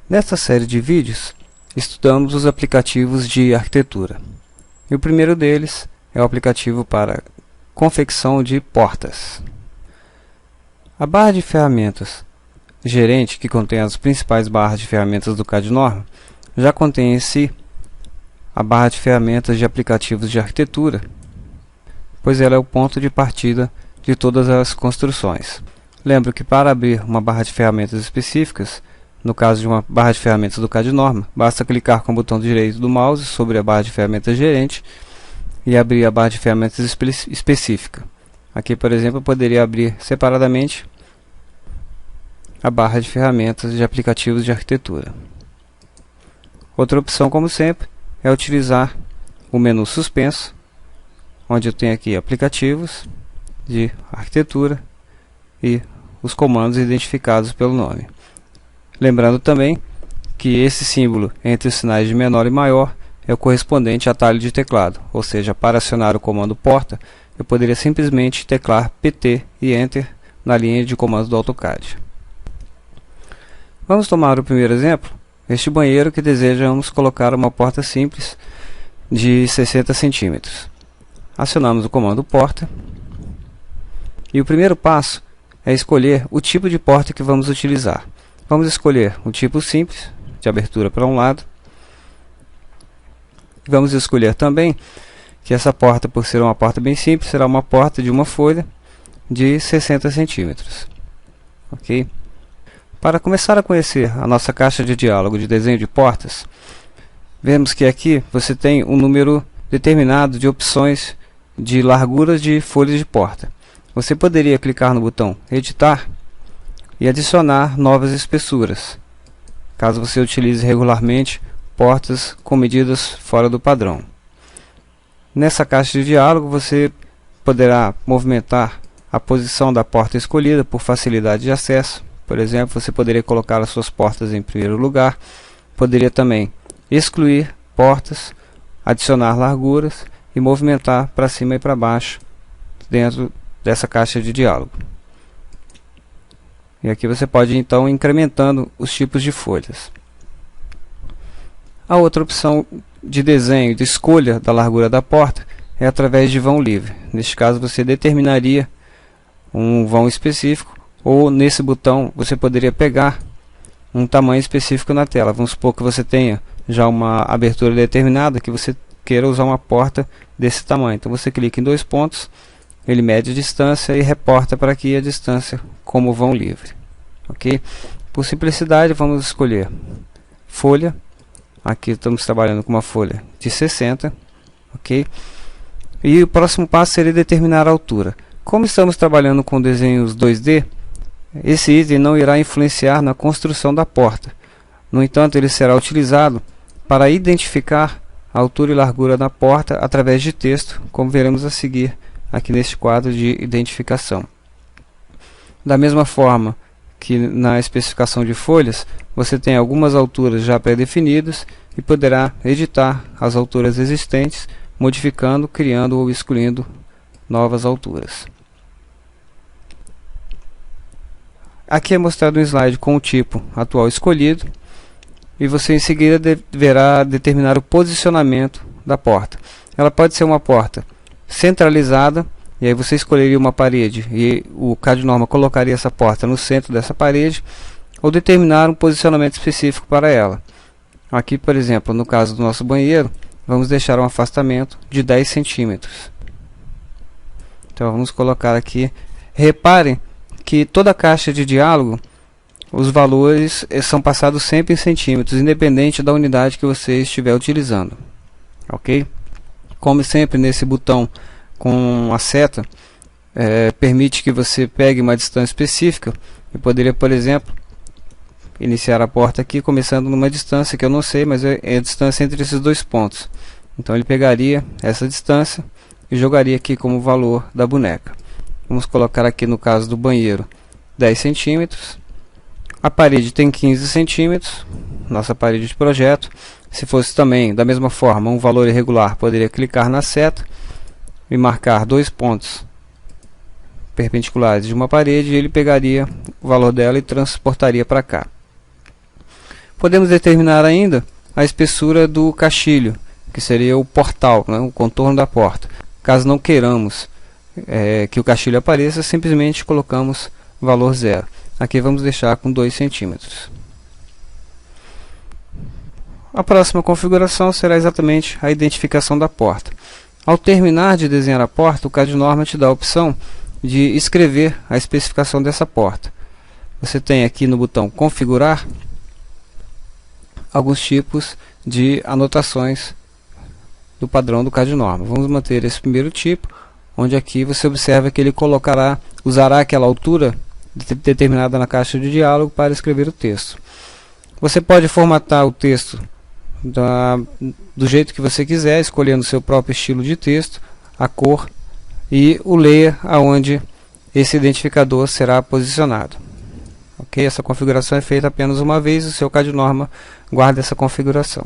Nesta série de vídeos, estudamos os aplicativos de arquitetura. E o primeiro deles é o aplicativo para confecção de portas. A barra de ferramentas gerente, que contém as principais barras de ferramentas do CAD Norma, já contém em si a barra de ferramentas de aplicativos de arquitetura, pois ela é o ponto de partida de todas as construções. Lembro que para abrir uma barra de ferramentas específicas, no caso de uma barra de ferramentas do CAD Norma, basta clicar com o botão direito do mouse sobre a barra de ferramentas gerente e abrir a barra de ferramentas específica. Aqui, por exemplo, eu poderia abrir separadamente a barra de ferramentas de aplicativos de arquitetura. Outra opção, como sempre, é utilizar o menu suspenso, onde eu tenho aqui aplicativos de arquitetura e os comandos identificados pelo nome. Lembrando também que esse símbolo entre os sinais de menor e maior é o correspondente a atalho de teclado, ou seja, para acionar o comando porta, eu poderia simplesmente teclar PT e Enter na linha de comandos do AutoCAD. Vamos tomar o primeiro exemplo, este banheiro que desejamos colocar uma porta simples de 60 cm. Acionamos o comando porta e o primeiro passo é escolher o tipo de porta que vamos utilizar. Vamos escolher um tipo simples, de abertura para um lado. Vamos escolher também que essa porta, por ser uma porta bem simples, será uma porta de uma folha de 60 centímetros. Ok? Para começar a conhecer a nossa caixa de diálogo de desenho de portas, vemos que aqui você tem um número determinado de opções de larguras de folhas de porta. Você poderia clicar no botão Editar e adicionar novas espessuras, caso você utilize regularmente portas com medidas fora do padrão. Nessa caixa de diálogo você poderá movimentar a posição da porta escolhida por facilidade de acesso. Por exemplo, você poderia colocar as suas portas em primeiro lugar, poderia também excluir portas, adicionar larguras e movimentar para cima e para baixo dentro dessa caixa de diálogo. E aqui você pode então ir incrementando os tipos de folhas. A outra opção de desenho, de escolha da largura da porta, é através de vão livre. Neste caso você determinaria um vão específico, ou nesse botão você poderia pegar um tamanho específico na tela. Vamos supor que você tenha já uma abertura determinada, que você queira usar uma porta desse tamanho. Então você clica em dois pontos, ele mede a distância e reporta para aqui a distância como vão livre. Ok? Por simplicidade vamos escolher folha. Aqui estamos trabalhando com uma folha de 60. Ok? E o próximo passo seria determinar a altura. Como estamos trabalhando com desenhos 2D, esse item não irá influenciar na construção da porta. No entanto, ele será utilizado para identificar a altura e largura da porta através de texto, como veremos a seguir aqui neste quadro de identificação. Da mesma forma que na especificação de folhas, você tem algumas alturas já pré-definidas e poderá editar as alturas existentes, modificando, criando ou excluindo novas alturas. Aqui é mostrado um slide com o tipo atual escolhido e você em seguida deverá determinar o posicionamento da porta. Ela pode ser uma porta centralizada, e aí você escolheria uma parede e o CAD Norma colocaria essa porta no centro dessa parede, ou determinar um posicionamento específico para ela. Aqui, por exemplo, no caso do nosso banheiro, vamos deixar um afastamento de 10 centímetros. Então vamos colocar aqui. Reparem que toda a caixa de diálogo, os valores são passados sempre em centímetros, independente da unidade que você estiver utilizando. Ok? Como sempre, nesse botão com a seta, permite que você pegue uma distância específica. Eu poderia, por exemplo, iniciar a porta aqui, começando numa distância que eu não sei, mas é a distância entre esses dois pontos. Então ele pegaria essa distância e jogaria aqui como valor da boneca. Vamos colocar aqui no caso do banheiro 10 centímetros. A parede tem 15 centímetros, nossa parede de projeto. Se fosse também da mesma forma um valor irregular, poderia clicar na seta e marcar dois pontos perpendiculares de uma parede, e ele pegaria o valor dela e transportaria para cá. Podemos determinar ainda a espessura do caixilho, que seria o portal, né, o contorno da porta. Caso não queiramos que o caixilho apareça, simplesmente colocamos valor 0. Aqui vamos deixar com 2 centímetros. A próxima configuração será exatamente a identificação da porta. Ao terminar de desenhar a porta, o CAD-Norma te dá a opção de escrever a especificação dessa porta. Você tem aqui no botão configurar alguns tipos de anotações do padrão do CAD-Norma. Vamos manter esse primeiro tipo, onde aqui você observa que ele usará aquela altura determinada na caixa de diálogo para escrever o texto. Você pode formatar o texto do jeito que você quiser, escolhendo o seu próprio estilo de texto, a cor e o layer aonde esse identificador será posicionado. Ok? Essa configuração é feita apenas uma vez, o seu CAD-Norma guarda essa configuração.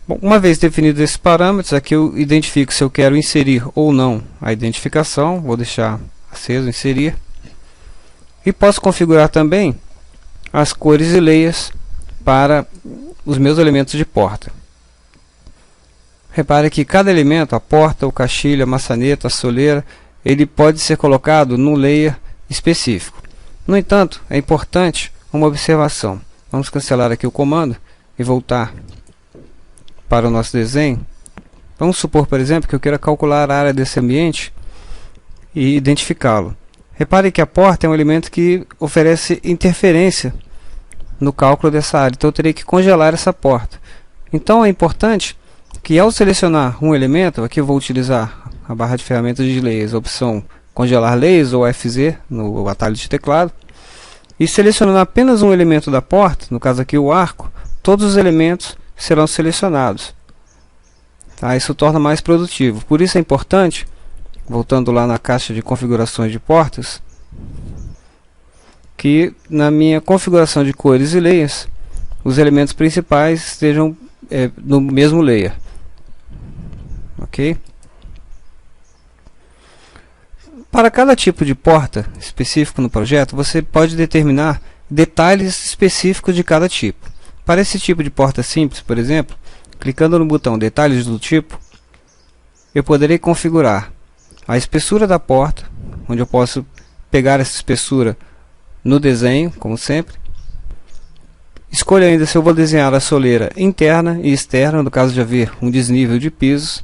Bom, uma vez definidos esses parâmetros, aqui eu identifico se eu quero inserir ou não a identificação, vou deixar aceso inserir, e posso configurar também as cores e layers para os meus elementos de porta. Repare que cada elemento, a porta, o caixilho, a maçaneta, a soleira, ele pode ser colocado num layer específico. No entanto, é importante uma observação. Vamos cancelar aqui o comando e voltar para o nosso desenho. Vamos supor, por exemplo, que eu queira calcular a área desse ambiente e identificá-lo. Repare que a porta é um elemento que oferece interferência no cálculo dessa área, então eu terei que congelar essa porta. Então é importante que ao selecionar um elemento, aqui eu vou utilizar a barra de ferramentas de layers, a opção congelar layers ou FZ no atalho de teclado, e selecionando apenas um elemento da porta, no caso aqui o arco, todos os elementos serão selecionados. Tá? Isso torna mais produtivo. Por isso é importante, voltando lá na caixa de configurações de portas, que na minha configuração de cores e layers, os elementos principais estejam no mesmo layer. Ok? Para cada tipo de porta específico no projeto, você pode determinar detalhes específicos de cada tipo. Para esse tipo de porta simples, por exemplo, clicando no botão Detalhes do tipo, eu poderei configurar a espessura da porta, onde eu posso pegar essa espessura no desenho, como sempre. Escolho ainda se eu vou desenhar a soleira interna e externa, no caso de haver um desnível de pisos.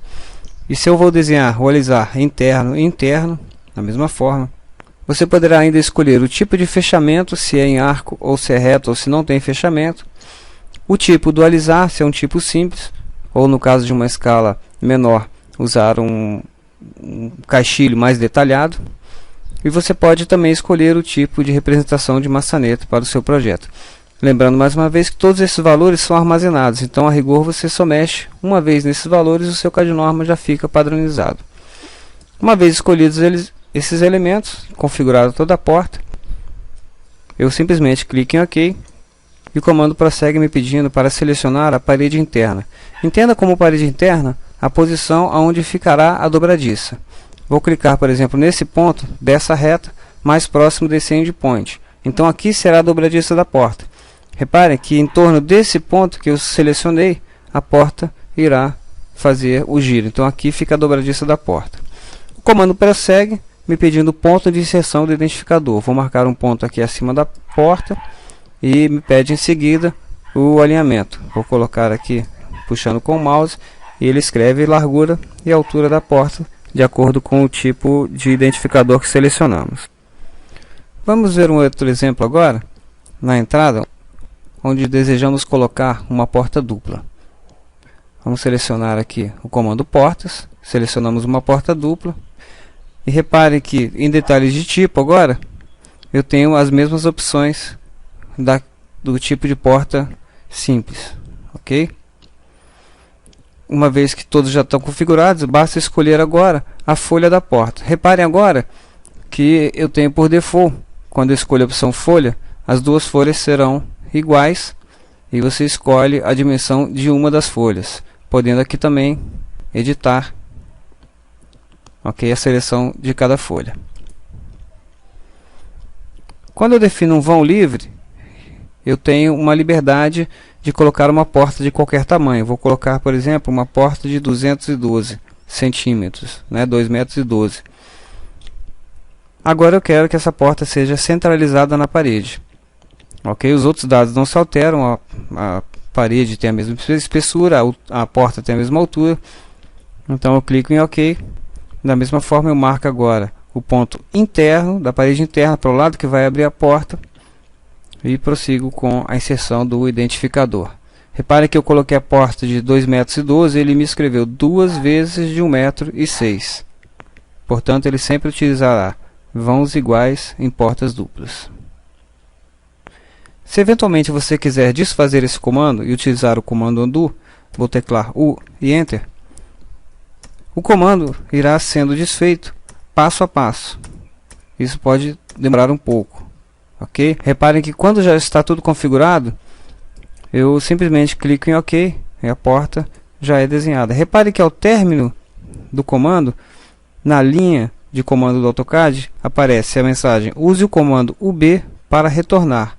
E se eu vou desenhar o alisar interno e interno, da mesma forma. Você poderá ainda escolher o tipo de fechamento, se é em arco ou se é reto ou se não tem fechamento. O tipo do alisar, se é um tipo simples, ou no caso de uma escala menor, usar um caixilho mais detalhado. E você pode também escolher o tipo de representação de maçaneta para o seu projeto. Lembrando mais uma vez que todos esses valores são armazenados, então a rigor você só mexe uma vez nesses valores e o seu CAD-Norma já fica padronizado. Uma vez escolhidos esses elementos, configurado toda a porta, eu simplesmente clico em OK e o comando prossegue me pedindo para selecionar a parede interna. Entenda como parede interna a posição aonde ficará a dobradiça. Vou clicar, por exemplo, nesse ponto dessa reta mais próximo desse endpoint. Então aqui será a dobradiça da porta. Reparem que em torno desse ponto que eu selecionei, a porta irá fazer o giro. Então aqui fica a dobradiça da porta. O comando prossegue me pedindo o ponto de inserção do identificador. Vou marcar um ponto aqui acima da porta e me pede em seguida o alinhamento. Vou colocar aqui puxando com o mouse e ele escreve largura e altura da porta de acordo com o tipo de identificador que selecionamos. Vamos ver um outro exemplo agora, na entrada, onde desejamos colocar uma porta dupla. Vamos selecionar aqui o comando portas, selecionamos uma porta dupla, e repare que em detalhes de tipo agora, eu tenho as mesmas opções do tipo de porta simples, ok? Uma vez que todos já estão configurados, basta escolher agora a folha da porta. Reparem agora que eu tenho por default, quando eu escolho a opção folha, as duas folhas serão iguais e você escolhe a dimensão de uma das folhas, podendo aqui também editar, ok, a seleção de cada folha. Quando eu defino um vão livre, eu tenho uma liberdade de colocar uma porta de qualquer tamanho. Vou colocar, por exemplo, uma porta de 212 centímetros, né, 2,12 m. Agora eu quero que essa porta seja centralizada na parede. Ok? Os outros dados não se alteram, a parede tem a mesma espessura, a porta tem a mesma altura. Então eu clico em OK. Da mesma forma eu marco agora o ponto interno, da parede interna para o lado que vai abrir a porta, e prossigo com a inserção do identificador. Repare que eu coloquei a porta de 2,12 m, ele me escreveu 2 vezes de 1,06 m. Portanto, ele sempre utilizará vãos iguais em portas duplas. Se eventualmente você quiser desfazer esse comando e utilizar o comando undo, vou teclar U e Enter. O comando irá sendo desfeito passo a passo. Isso pode demorar um pouco. Ok? Reparem que quando já está tudo configurado, eu simplesmente clico em OK e a porta já é desenhada. Repare que ao término do comando, na linha de comando do AutoCAD, aparece a mensagem: use o comando UB para retornar.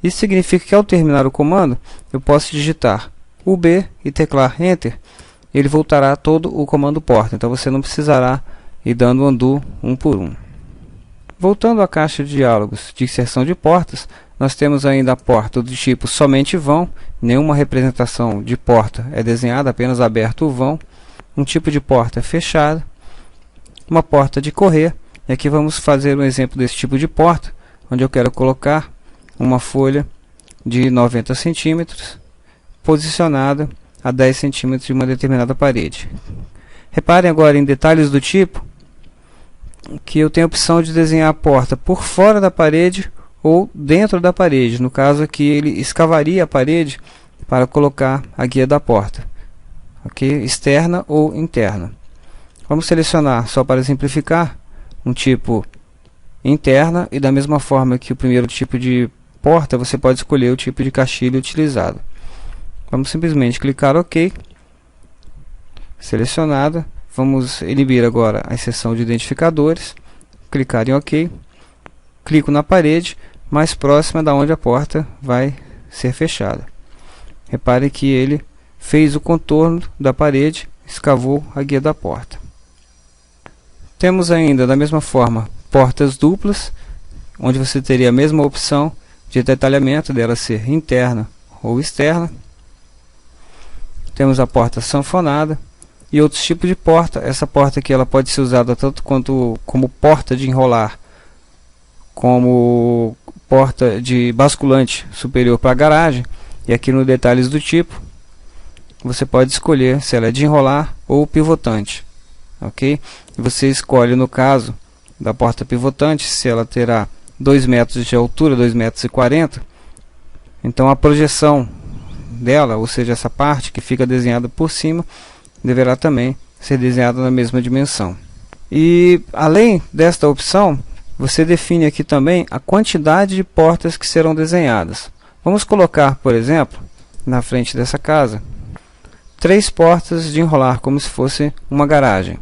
Isso significa que ao terminar o comando, eu posso digitar UB e teclar Enter. Ele voltará todo o comando porta, então você não precisará ir dando undo um por um. Voltando à caixa de diálogos de inserção de portas, nós temos ainda a porta do tipo somente vão, nenhuma representação de porta é desenhada, apenas aberto o vão. Um tipo de porta fechada, uma porta de correr, e aqui vamos fazer um exemplo desse tipo de porta, onde eu quero colocar uma folha de 90 centímetros posicionada a 10 centímetros de uma determinada parede. Reparem agora em detalhes do tipo, que eu tenho a opção de desenhar a porta por fora da parede ou dentro da parede. No caso aqui, ele escavaria a parede para colocar a guia da porta, ok? Externa ou interna. Vamos selecionar, só para simplificar, um tipo interna, e da mesma forma que o primeiro tipo de porta, você pode escolher o tipo de caixilha utilizado. Vamos simplesmente clicar OK. Selecionada. Vamos inibir agora a inserção de identificadores, clicar em OK, clico na parede mais próxima da onde a porta vai ser fechada. Repare que ele fez o contorno da parede, escavou a guia da porta. Temos ainda, da mesma forma, portas duplas, onde você teria a mesma opção de detalhamento dela ser interna ou externa. Temos a porta sanfonada e outros tipos de porta. Essa porta aqui ela pode ser usada tanto como porta de enrolar, como porta de basculante superior para a garagem. E aqui no detalhes do tipo, você pode escolher se ela é de enrolar ou pivotante. Ok? Você escolhe, no caso da porta pivotante, se ela terá 2 metros de altura, 2,40 m. Então a projeção dela, ou seja, essa parte que fica desenhada por cima, deverá também ser desenhada na mesma dimensão. E além desta opção, você define aqui também a quantidade de portas que serão desenhadas. Vamos colocar, por exemplo, na frente dessa casa, 3 portas de enrolar, como se fosse uma garagem.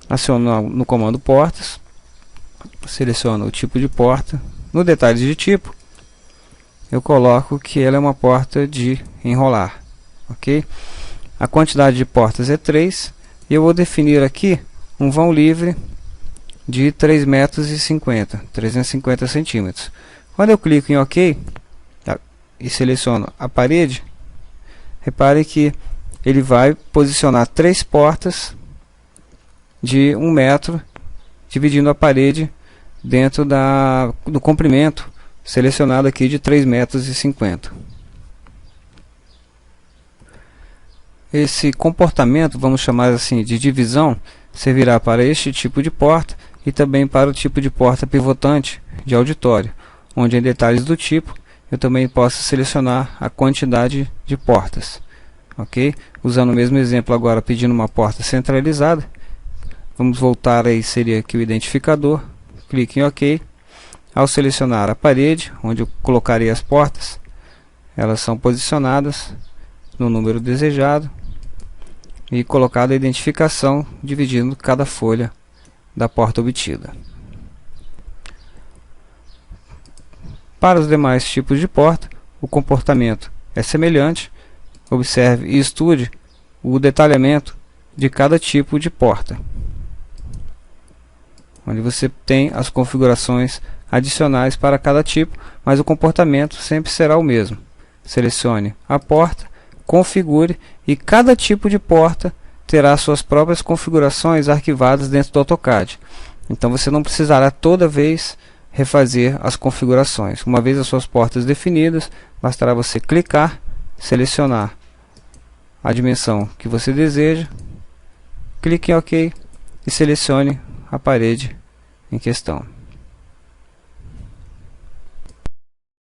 Aciono no comando portas, seleciono o tipo de porta. No detalhes de tipo, eu coloco que ela é uma porta de enrolar. Ok? A quantidade de portas é 3, e eu vou definir aqui um vão livre de 3,50 metros, 350 centímetros. Quando eu clico em OK e seleciono a parede, repare que ele vai posicionar 3 portas de 1 metro, dividindo a parede dentro do comprimento selecionado aqui de 3,50 metros. Esse comportamento, vamos chamar assim de divisão, servirá para este tipo de porta e também para o tipo de porta pivotante de auditório, onde em detalhes do tipo eu também posso selecionar a quantidade de portas. Ok? Usando o mesmo exemplo agora, pedindo uma porta centralizada, vamos voltar aí, seria aqui o identificador, clique em OK. Ao selecionar a parede, onde eu colocarei as portas, elas são posicionadas no número desejado e colocada a identificação dividindo cada folha da porta obtida. Para os demais tipos de porta, o comportamento é semelhante, observe e estude o detalhamento de cada tipo de porta, onde você tem as configurações adicionais para cada tipo, mas o comportamento sempre será o mesmo. Selecione a porta, configure, e cada tipo de porta terá suas próprias configurações arquivadas dentro do AutoCAD. Então você não precisará toda vez refazer as configurações. Uma vez as suas portas definidas, bastará você clicar, selecionar a dimensão que você deseja, clique em OK e selecione a parede em questão.